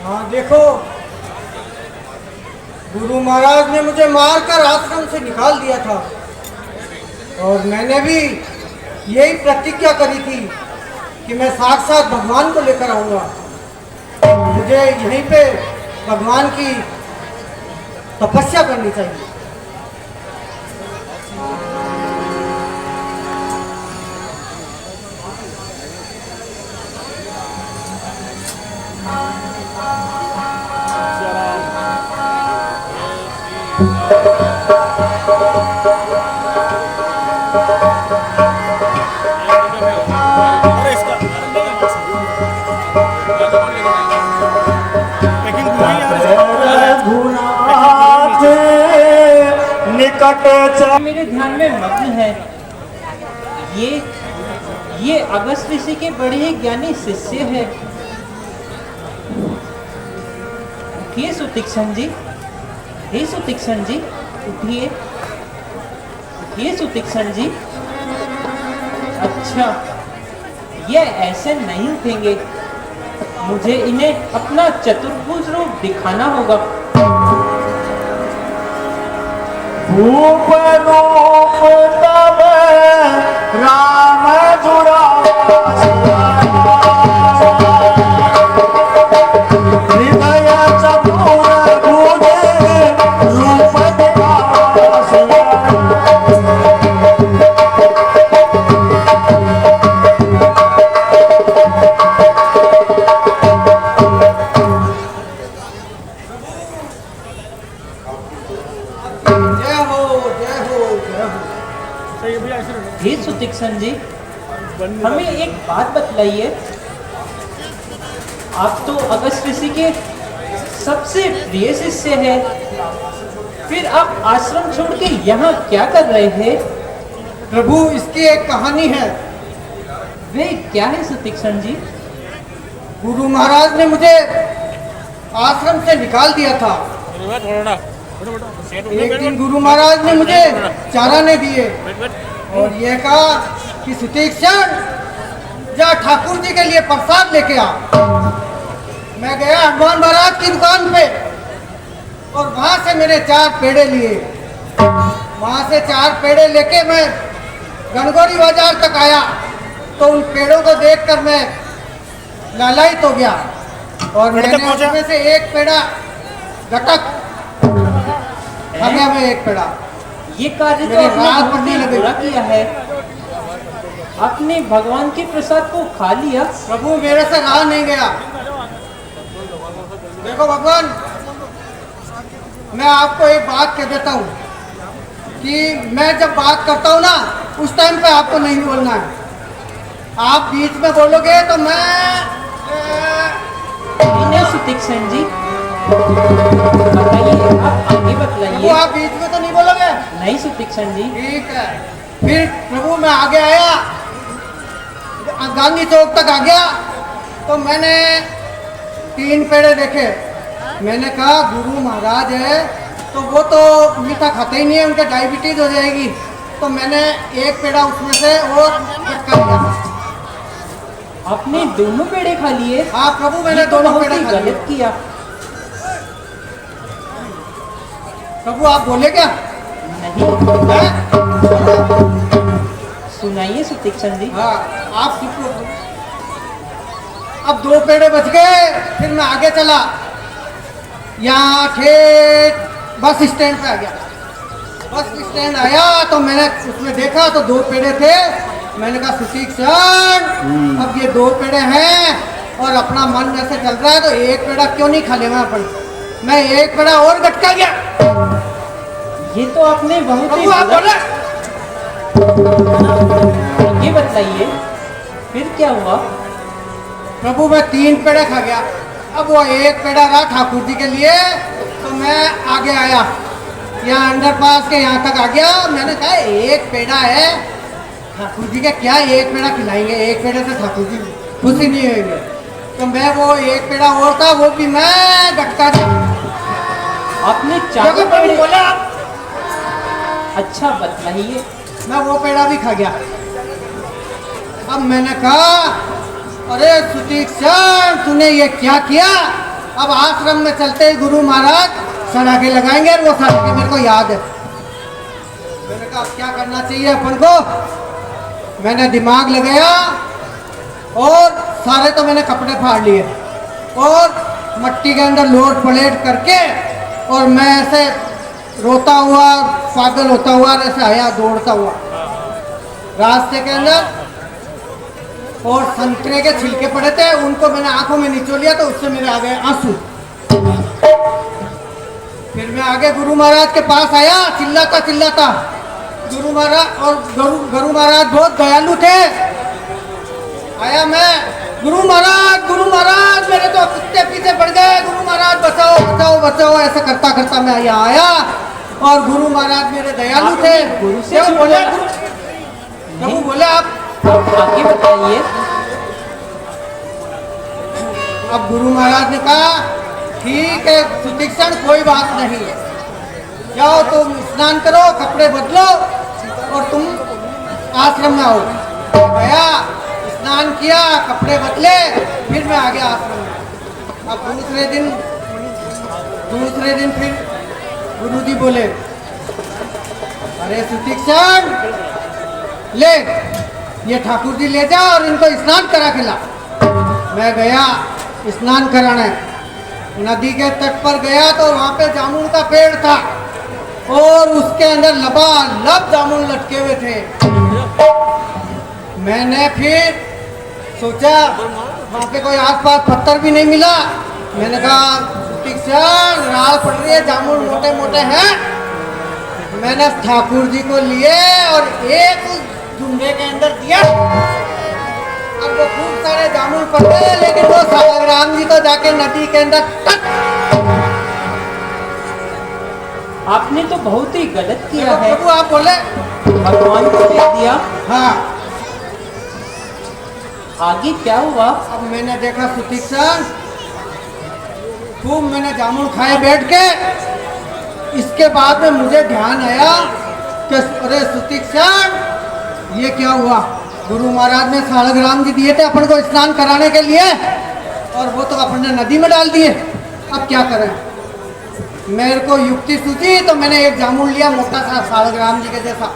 हाँ देखो, गुरु महाराज ने मुझे मारकर आश्रम से निकाल दिया था और मैंने भी यही प्रतिज्ञा करी थी कि मैं साक्षात भगवान को लेकर आऊँगा। मुझे यहीं पे भगवान की तपस्या करनी चाहिए। मेरे ध्यान में मग्न है। ये अगस्त ऋषि के बड़े ही ज्ञानी शिष्य है। उठिए सुतीक्षण जी, हे सुतीक्षण जी, उठिए, उठिए सुतीक्षण जी। अच्छा, ये ऐसे नहीं उठेंगे, मुझे इन्हें अपना चतुर्भुज रूप दिखाना होगा। रूप रूप तब राम जुड़ा हृदय चतुर भुजे रूप हे सुतीक्षण जी, हमें एक बात बतलाइए। आप तो अगस्त ऋषि के सबसे प्रिय शिष्य हैं, फिर आप आश्रम छोड़ के यहाँ क्या कर रहे थे? प्रभु, इसकी एक कहानी है। वे क्या है सुतीक्षण जी? गुरु महाराज ने मुझे आश्रम से निकाल दिया था। एक दिन गुरु महाराज ने मुझे चाराने दिए और यह कहा कि सुतीक्षण, जा ठाकुर जी के लिए प्रसाद लेके आ। मैं गया हनुमान महाराज की दुकान पे और वहां से मैंने 4 पेड़े लिए। वहां से 4 पेड़े लेके मैं गणगौरी बाजार तक आया तो उन पेड़ों को देखकर मैं लालायित हो गया और मैंने उसमें से एक पेड़ा गटक खा गया। मैं एक पेड़ा, ये कार्य तो आपने बुरा किया है। आपने भगवान के प्रसाद को खा लिया। प्रभु, मेरे से रहा नहीं गया। देखो भगवान, मैं आपको एक बात कह देता हूँ कि मैं जब बात करता हूँ ना, उस टाइम पे आपको नहीं बोलना है। आप बीच में बोलोगे तो नहीं सुतीक्षण जी, बताइए, आप आगे बतलाइए। आप बीच में तो नहीं बोलोगे? नहीं सुतीक्षण जी। ठीक है। फिर प्रभु मैं आगे आया, गांधी चौक तक आ गया तो मैंने 3 पेड़े देखे। मैंने कहा गुरु महाराज है तो वो तो मीठा खाते ही नहीं है, उनका डायबिटीज हो जाएगी। तो मैंने एक पेड़ा उसमें से और कर दिया। आपने दोनों पेड़े खा लिए? हाँ प्रभु, मैंने दोनों पेड़े खा लिए। गलत किया प्रभु। आप बोले क्या? नहीं, सुनाइए सुतीक्षण जी। हाँ, आप सुनो। अब 2 पेड़े बच गए। फिर मैं आगे चला, यहाँ ठेठ बस स्टैंड पे आ गया। बस स्टैंड आया तो मैंने उसमें देखा तो 2 पेड़े थे। मैंने कहा सुतीक्षण, अब ये 2 पेड़े हैं और अपना मन जैसे चल रहा है तो एक पेड़ा क्यों नहीं खा लेगा अपन। मैं एक पेड़ा और गटका गया। ये तो आपने बहुत ही ये बताइए, फिर क्या हुआ? प्रभु, मैं 3 पेड़े खा गया। अब वो एक पेड़ा रहा ठाकुर जी के लिए तो मैं आगे आया, यहाँ अंडरपास के यहाँ तक आ गया। मैंने कहा एक पेड़ा है, ठाकुर जी का क्या एक पेड़ा खिलाएंगे, एक पेड़े से ठाकुर जी खुशी नहीं होंगे। तो मैं वो एक पेड़ा और था वो भी मैं गटका था। आपने 4 पेड़े बोला? अच्छा बतलाइए। मैं वो पेड़ा भी खा गया। अब मैंने कहा अरे सुतीक्षण, तूने ये क्या किया? अब आश्रम में चलते ही गुरु महाराज सड़ाके लगाएंगे और वो सड़ाके मेरे को याद है। मैंने कहा अब क्या करना चाहिए अपन को। मैंने दिमाग लगाया और सारे तो मैंने कपड़े फाड़ लिए और मट्टी के अंदर लोट पलेट करके और मैं ऐसे रोता हुआ पागल होता हुआ ऐसे आया दौड़ता हुआ रास्ते के अंदर। और संतरे के छिलके पड़े थे, उनको मैंने आंखों में निचोड़ लिया तो उससे मेरे आ गए आंसू। फिर मैं आगे गुरु महाराज के पास आया, चिल्लाता गुरु महाराज। और गुरु महाराज बहुत दयालु थे। आया मैं, गुरु महाराज मेरे तो कुत्ते पीछे पड़ गए, गुरु महाराज बचाओ बचाओ बचाओ, ऐसा करता करता मैं यहाँ आया। और गुरु महाराज मेरे दयालु थे। गुरु से बोले प्रभु बोले आप आगे बताइए। अब गुरु महाराज ने कहा ठीक है सुतीक्षण, कोई बात नहीं, जाओ तुम स्नान करो, कपड़े बदलो और तुम आश्रम में आओ। गया, स्नान किया, कपड़े बदले, फिर मैं आ गया आश्रम में। अब दूसरे दिन फिर गुरु जी बोले अरे सुतीक्षण ले ये ठाकुर जी ले जा और इनको स्नान करा के ला। मैं गया स्नान कराने, नदी के तट पर गया तो वहाँ पे जामुन का पेड़ था और उसके अंदर लबालब जामुन लटके हुए थे। मैंने फिर सोचा वहाँ पे कोई आसपास पत्थर भी नहीं मिला। मैंने कहा सुतीक्षण राल पड़ रही है, जामुन मोटे मोटे हैं। मैंने ठाकुर जी को लिए और एक झुंडे के अंदर दिया। अब वो खूब सारे जामुन पड़े, लेकिन वो सालग्राम जी तो जाके नदी के अंदर टक। आपने तो बहुत ही गलत किया है। प्रभु आप बोले भगवान को दे दिया। हाँ। आगे क्या हुआ? अब मैंने देखा सुतीक्षण खूब मैंने जामुन खाए बैठ के। इसके बाद में मुझे ध्यान आया कि अरे सुतीक्षण ये क्या हुआ। गुरु महाराज ने सालग्राम जी दिए थे अपन को स्नान कराने के लिए और वो तो अपने नदी में डाल दिए। अब क्या करें। मेरे को युक्ति सूझी तो मैंने एक जामुन लिया मोटा सा सालग्राम जी के जैसा,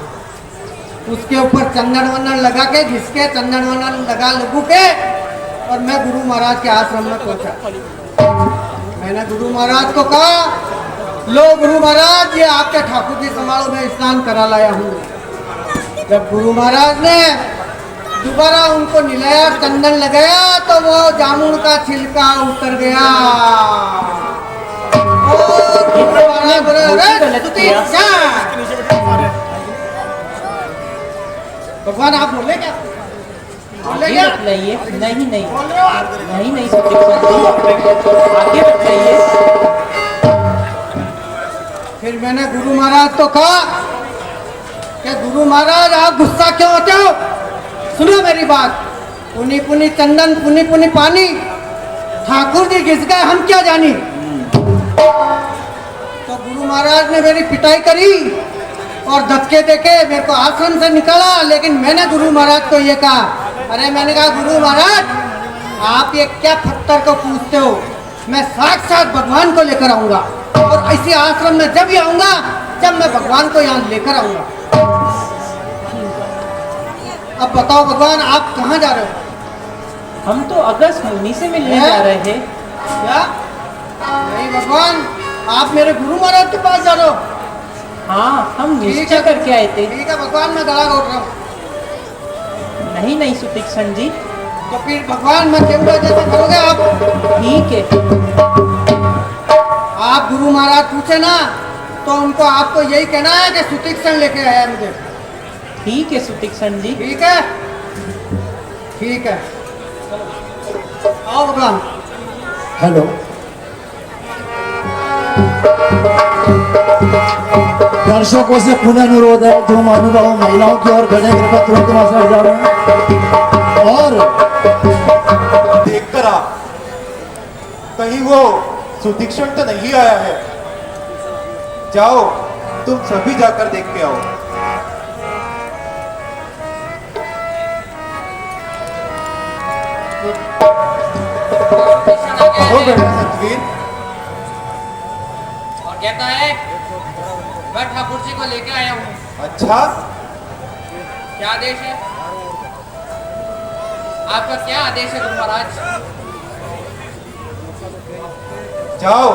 उसके ऊपर चंदन वंदन लगा के घिसके चंदन वंदन लगा लगू के और मैं गुरु महाराज के आश्रम में पहुंचा। मैंने गुरु महाराज को कहा लो गुरु महाराज ये आपके ठाकुर जी संभालो, मैं स्नान करा लाया हूँ। जब गुरु महाराज ने दोबारा उनको निलाया चंदन लगाया तो वो जामुन का छिलका उतर गया। भगवान आप बोले क्या? बोले क्या? बताइए। नहीं नहीं बोल रहे हो आप? नहीं नहीं सुतीक्षण जी, आगे बताइए। फिर मैंने गुरु महाराज को कहा कि गुरु महाराज आप गुस्सा क्यों होते हो, सुनो मेरी बात। पुनी पुनी चंदन पुनी पुनी पानी, ठाकुर जी घिस गए हम क्या जानी। तो गुरु महाराज ने मेरी पिटाई करी और धक्के देके मेरे को आश्रम से निकाला। लेकिन मैंने गुरु महाराज को ये कहा, अरे मैंने कहा गुरु महाराज आप ये क्या पत्थर को पूछते हो, मैं साक्षात भगवान को लेकर आऊंगा और इसी आश्रम में जब ही आऊंगा जब मैं भगवान को यहाँ लेकर आऊंगा। अब बताओ भगवान आप कहाँ जा रहे हो? हम तो अगस्त मुनि से मिलने जा रहे हैं। क्या? नहीं भगवान आप मेरे गुरु महाराज के पास जा रहे हो? हाँ हम ठीक निश्चय है। करके आए थे। ठीक है भगवान मैं गला घोट रहा हूँ। नहीं नहीं सुतीक्षण जी, तो फिर भगवान मैं केवल जैसा करोगे आप? ठीक है। आप गुरु महाराज पूछे ना तो उनको आपको यही कहना है कि सुतीक्षण लेके आया मुझे। ठीक है सुतीक्षण जी। ठीक है ठीक है आओ भगवान। हेलो दर्शकों से पुनः अनुरोध है, तुम अनुभव महिलाओं की ओर खड़े कृपया तुरंत वहां से हट जा रहे हैं और देखकर आ, कहीं वो सुतीक्षण तो नहीं आया है। जाओ तुम सभी जाकर देख के आओ। कहो बेटा सतवीर। और कहता है मैं ठाकुर जी को लेके आया हूँ। अच्छा, क्या आदेश है? आपका क्या आदेश है गुरु महाराज? जाओ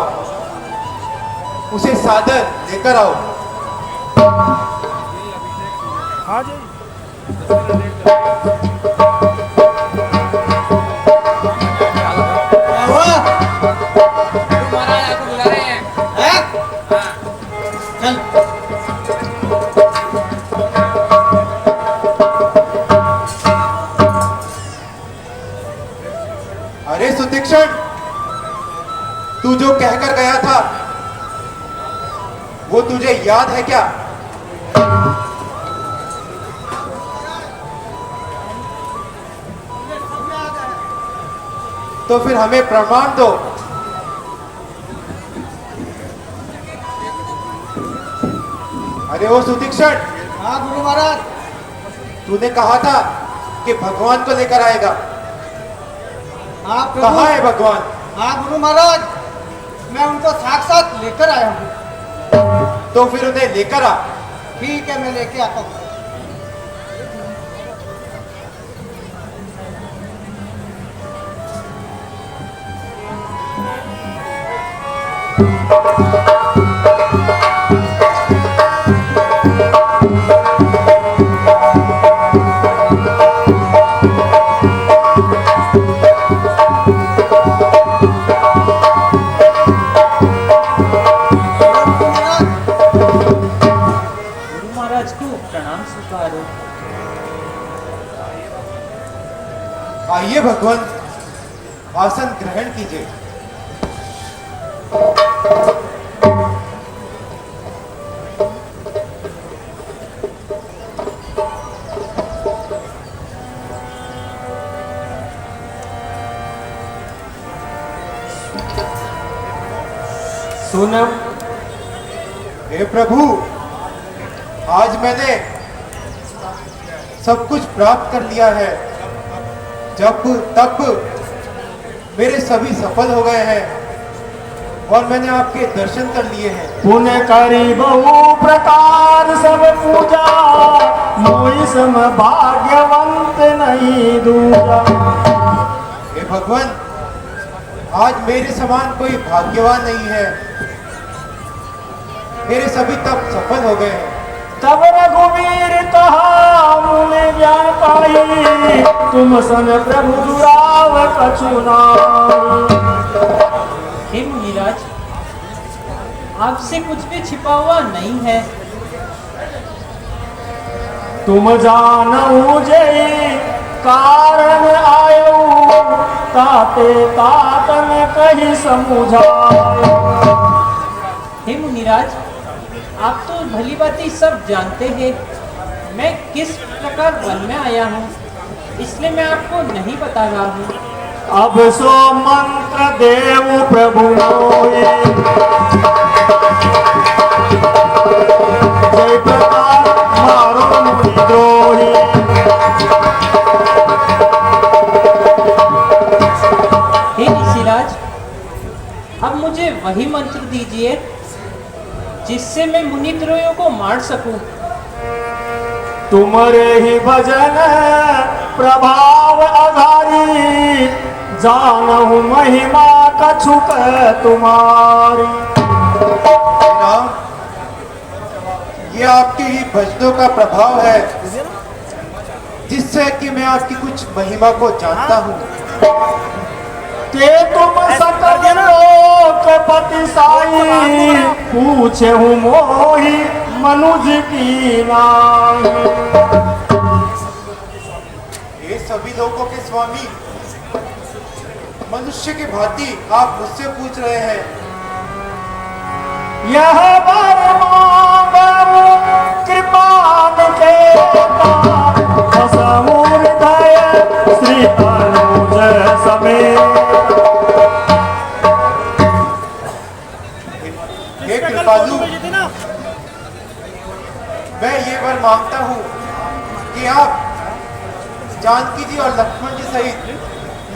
उसे सादर लेकर आओ। क्या हुआ? गुरु महाराज आपको बुला रहे हैं। हैं? हाँ। चल। अरे सुतीक्षण, तू जो कहकर गया था वो तुझे याद है क्या? तो फिर हमें प्रमाण दो। अरे वो सुतीक्षण, हाँ गुरु महाराज। तूने कहा था कि भगवान को लेकर आएगा। हाँ प्रभु। कहाँ है भगवान? हाँ गुरु महाराज, मैं उनको साक्षात लेकर आया हूँ। तो फिर उन्हें लेकर आ। ठीक है, मैं लेके आता हूँ। गुरु महाराज को प्रणाम स्वीकारो। आइए भगवान, आसन ग्रहण कीजिए। सुनो, हे प्रभु, आज मैंने सब कुछ प्राप्त कर लिया है। जब तब मेरे सभी सफल हो गए हैं और मैंने आपके दर्शन कर लिए हैं। पुण्य करी बहु प्रकार सब पूजा, मोई सम भाग्यवंत नहीं दूजा। हे भगवान, आज मेरे समान कोई भाग्यवान नहीं है। मेरे सभी तप सफल हो गए हैं। तब रघुवीर कहा मुने ज्ञान पाई, तुम सन प्रभु दुराव कछु नाई। हे मुनिराज, आपसे कुछ भी छिपा हुआ नहीं है। तुम जानऊ जय कारण आयो, ताते तातन कही समुझायो। हे मुनिराज, आप तो भली बाती सब जानते हैं। मैं किस प्रकार वन में आया हूँ, इसलिए मैं आपको नहीं बता रहा हूँ। अब सो मंत्र देव प्रभु मोहि, जय प्रकार मारो मुनि द्रोही। हे ऋषिराज, अब मुझे वही मंत्र दीजिए जिससे मैं मुनिद्रोहियों को मार सकूं। तुमरे ही भजन प्रभाव आधारी, जानहु महिमा कछुक तुम्हारी। राम, ये आपके ही भजनों का प्रभाव है जिससे कि मैं आपकी कुछ महिमा को जानता हूँ। के तुम सकल लोकपति साई, पूछे हूँ मोहि मनुज की नाई। ये सभी लोगों के स्वामी, मनुष्य की भांति आप मुझसे पूछ रहे हैं। यह वर मांगो कृपा निकेता, असमुदय श्री अनुज समेत। हे कृपालु, मैं ये वर मांगता हूँ कि आप जानकी जी और लक्ष्मण जी सहित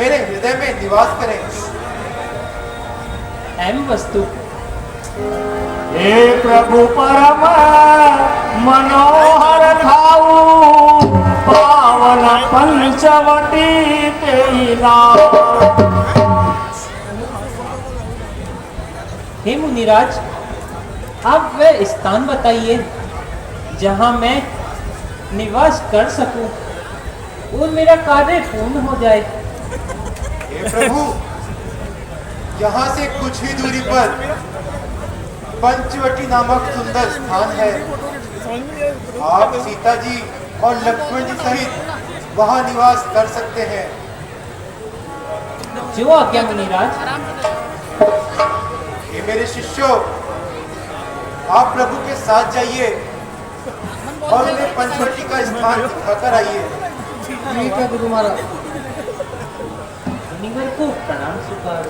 मेरे हृदय में निवास करें। एम वस्तु। हे प्रभु परम मनोहर थाऊ पावन पंचवटी तेहि नाम। हे मुनिराज, आप वह स्थान बताइए जहां मैं निवास कर सकूं और मेरा कार्य पूर्ण हो जाए। हे प्रभु, यहाँ से कुछ ही दूरी पर पंचवटी नामक सुंदर स्थान है। आप सीता जी और लक्ष्मण जी सहित वहाँ निवास कर सकते हैं। जो आज्ञा मुनिराज। ये मेरे शिष्यों, आप प्रभु के साथ जाइए और उन्हें पंचवटी का स्थान दिखाकर आइए। ठीक है गुरु महाराज। मुनिवर को प्रणाम स्वीकार।